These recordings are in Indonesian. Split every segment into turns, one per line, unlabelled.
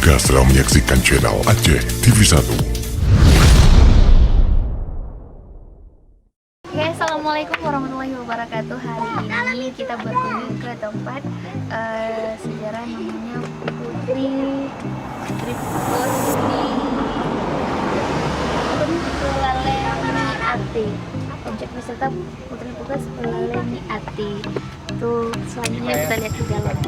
Anda sedang menyaksikan channel Aceh TV1.
Oke, assalamualaikum warahmatullahi wabarakatuh. Hari ini kita berkunjung ke tempat sejarah namanya Putri Pukos di Pelalemi Ati. Objek wisata Putri Pukos Pelalemi Ati. Tuh selanjutnya kita lihat di dalam.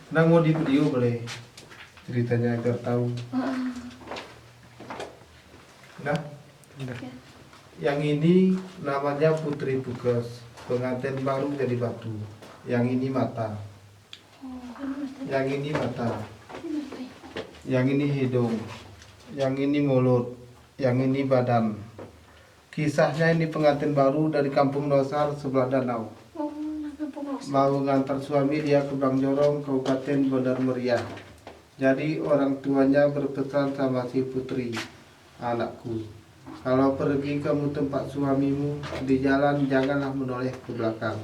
Nah mau di video boleh ceritanya agar tahu. Nah, yang ini namanya Putri Pukos, pengantin baru jadi batu. Yang ini mata, yang ini mata, yang ini hidung, yang ini mulut, yang ini badan. Kisahnya ini pengantin baru dari Kampung Nosar sebelah danau. Mau ngantar suami dia ke Bang Jorong, Kabupaten Bandar Meriah. Jadi orang tuanya berpesan sama si Putri, anakku, kalau pergi kamu tempat suamimu, di jalan janganlah menoleh ke belakang.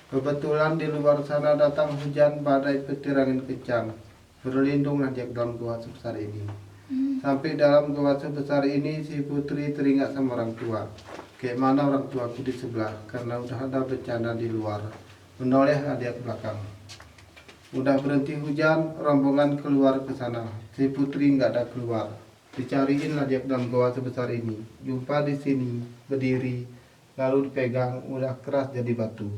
Kebetulan di luar sana datang hujan badai petir angin kencang. Berlindunglah dia ke dalam gua sebesar ini. Sampai dalam gua sebesar ini si Putri teringat sama orang tua. Kayak mana orang tuaku di sebelah, karena udah ada bencana di luar. Menolehlah dia ke belakang. Udah berhenti hujan, rombongan keluar ke sana. Si Putri nggak ada keluar. Dicariinlah dia ke dalam goa sebesar ini. Jumpa di sini, berdiri, lalu dipegang, udah keras jadi batu.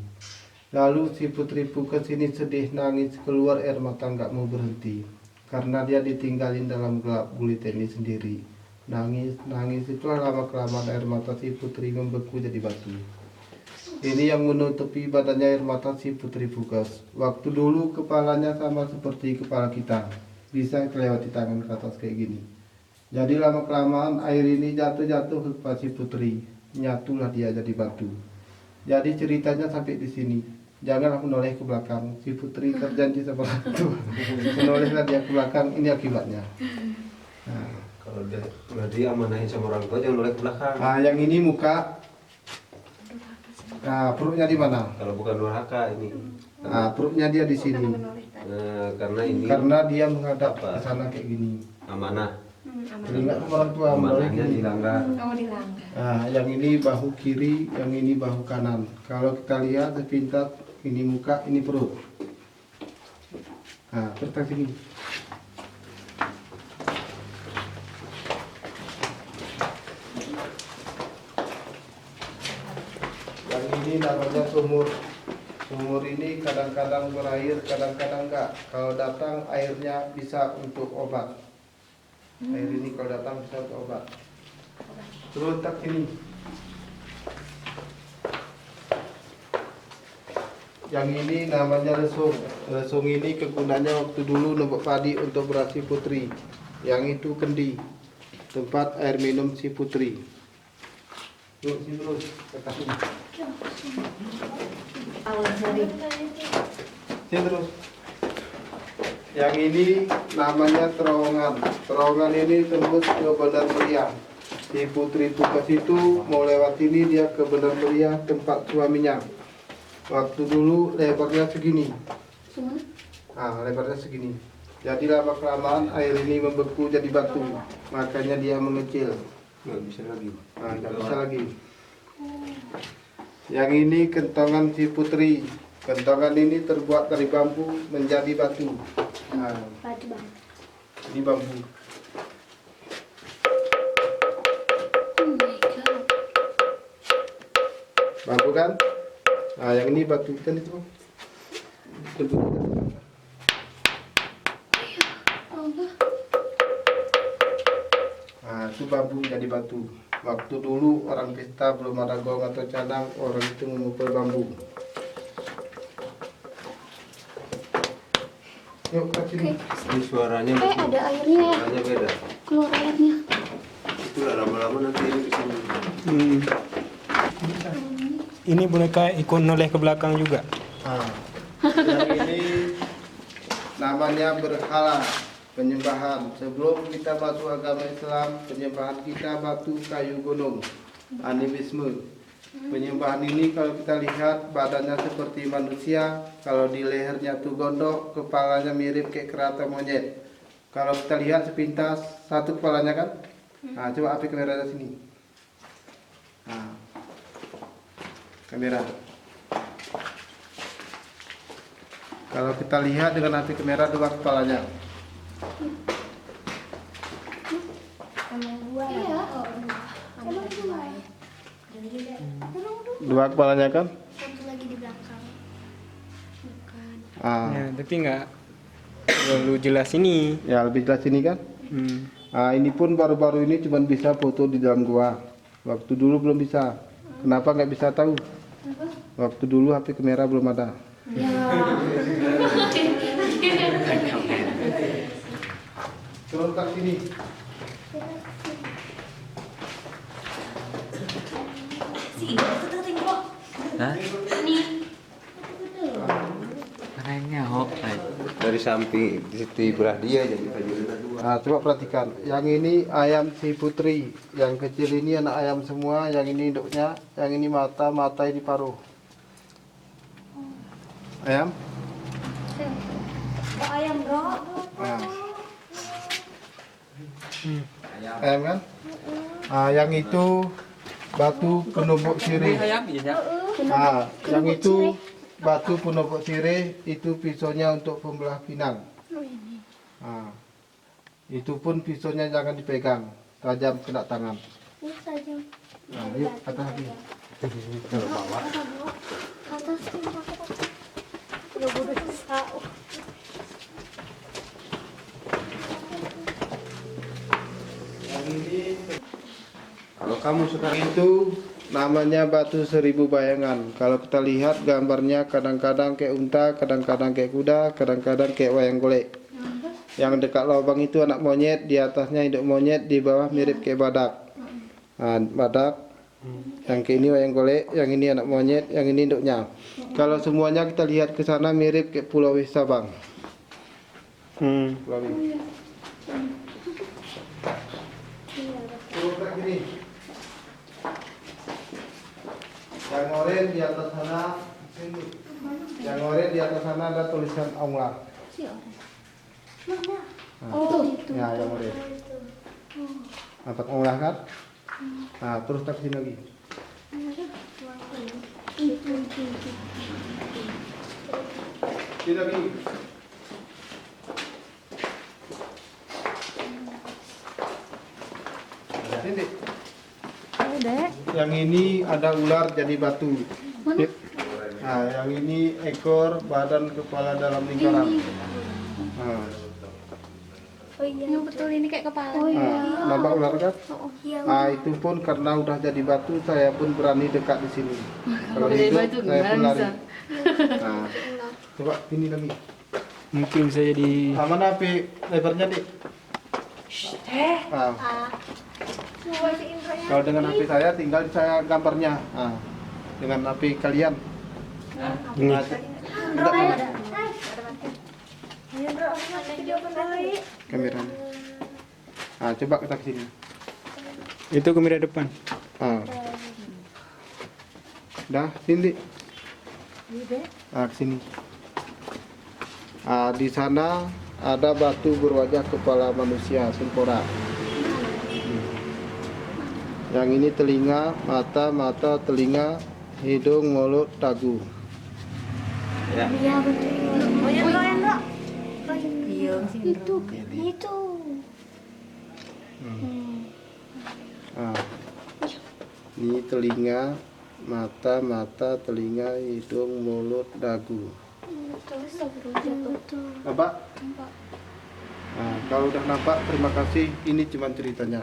Lalu si Putri Pukos ini sedih nangis, keluar air mata nggak mau berhenti. Karena dia ditinggalin dalam gelap gulita ini sendiri. Nangis, nangis, itulah lama-kelamaan air mata si Putri membeku jadi batu. Ini yang menutupi badannya air mata si Putri Pukos. Waktu dulu kepalanya sama seperti kepala kita, bisa kelewati tangan ke atas kayak gini. Jadi lama-kelamaan air ini jatuh-jatuh ke kepala si Putri, nyatulah dia jadi batu. Jadi ceritanya sampai di sini. Janganlah menoleh ke belakang. Si Putri terjanji sama orang tua. Menolehlah dia ke belakang, ini akibatnya. Nah,
Kalau dia amanahin sama orang tua jangan noleh ke belakang.
nah yang ini muka. Nah, perutnya di mana?
Kalau bukan durhaka ini.
Nah, perutnya dia di sini.
Karena ini
Karena dia menghadap ke sana kayak gini.
amanah.
Teringat sama orang tua menoleh
Amanahnya
gini.
dilanggar.
Nah, yang ini bahu kiri, yang ini bahu kanan. Kalau kita lihat sepintas, ini muka, ini perut. Nah, terus sini. Yang ini namanya sumur. Sumur ini kadang-kadang berair, kadang-kadang enggak. Kalau datang airnya bisa untuk obat. Air ini kalau datang bisa untuk obat. Terus tak sini. Yang ini namanya lesung. Lesung ini kegunaannya waktu dulu nombok padi untuk beras si Putri. Yang itu kendi, tempat air minum si Putri. Terus sini terus, ke atas sini. Sini terus. Yang ini namanya terowongan. Terowongan ini tembus ke Bandar Meriah. Si Putri Pukos itu mau lewat sini, dia ke Bandar Meriah tempat suaminya. Waktu dulu lebarnya segini. Lebarnya segini. Jadi lama kelamaan air ini membeku jadi batu, makanya dia mengecil.
Nggak bisa lagi.
Nggak bisa lagi. Yang ini kentongan si Putri. Kentongan ini terbuat dari bambu menjadi batu.
Batu bang.
Ini bambu. Bambu kan? Yang ini batu kan itu. Itu bambu jadi batu. Waktu dulu orang pesta belum ada gong atau cadang, orang itu memukul bambu. Yuk ke sini.
Ini suaranya
Ada airnya ya.
suaranya beda.
Keluar airnya.
Itu lah lama-lama nanti ini kesini.
Ini boneka ikut noleh ke belakang juga.
Yang ini namanya berhala, penyembahan. Sebelum kita masuk agama Islam, penyembahan kita batu, kayu, gunung, animisme. Penyembahan ini kalau kita lihat badannya seperti manusia, kalau di lehernya tuh gondok, kepalanya mirip kayak kerata monyet. Kalau kita lihat sepintas satu kepalanya kan? Coba api kameranya sini. Kamera. Kalau kita lihat dengan api kamera dua kepalanya. Dua kepalanya kan?
Satu lagi di belakang. Bukan.
Ya, tapi nggak terlalu jelas ini.
Ya lebih jelas ini kan? Ini pun baru-baru ini cuma bisa foto di dalam gua. Waktu dulu belum bisa. Kenapa nggak bisa tahu? Waktu dulu HP kamera belum ada. Turun ke sini.
Dari samping di situ belah dia jadi baju dua.
Coba perhatikan. Yang ini ayam si Putri, yang kecil ini anak ayam semua, yang ini induknya, yang ini mata ini paruh. Ayam?
Ayam bro.
Ayam kan? Yang itu batu penumbuk sirih. Yang itu batu penumbuk sirih, itu pisaunya untuk pembelah pinang. Itu pun pisaunya jangan dipegang, tajam kena tangan. Yuk atas lagi. Yang ini, kalau kamu sekarang itu namanya batu 1000 bayangan. Kalau kita lihat gambarnya kadang-kadang kayak unta, kadang-kadang kayak kuda, kadang-kadang kayak wayang golek. Yang dekat lubang itu anak monyet, di atasnya induk monyet, di bawah mirip kayak badak. Badak. Yang ke ini wayang golek, yang ini anak monyet, yang ini induknya. Kalau semuanya kita lihat ke sana mirip kayak Pulau Sabang. Pulau ini. Turun ke sini. Yang oranye di atas sana, sini. Yang oranye di atas sana ada tulisan Allah. Ya, yang oranye. Nampak Allah kan? Terus tak sini lagi. Sini lagi. Sini. Yang ini ada ular jadi batu. Yang ini ekor, badan, kepala dalam lingkaran.
Ini betul ini kayak kepala.
Nampak ular kan? Itu pun karena udah jadi batu, saya pun berani dekat di sini. Kalau itu saya pun lari. Coba ini lagi.
Mungkin bisa jadi.
Mana api lebarnya dik? Kalau dengan HP saya tinggal saya gambarnya. Dengan HP kalian.
Ini.
Kamera. Coba kita ke sini.
Itu kamera depan.
Dah, sini. Ke sini. Di sana ada batu berwajah kepala manusia, tengkorak. Yang ini telinga, mata, telinga, hidung, mulut, dagu.
Ya.
Iya betul.
Iya,
Itu.
Nah, ini telinga, mata, telinga, hidung, mulut, dagu. Nampak? Nah, kalau udah nampak, terima kasih. Ini cuma ceritanya.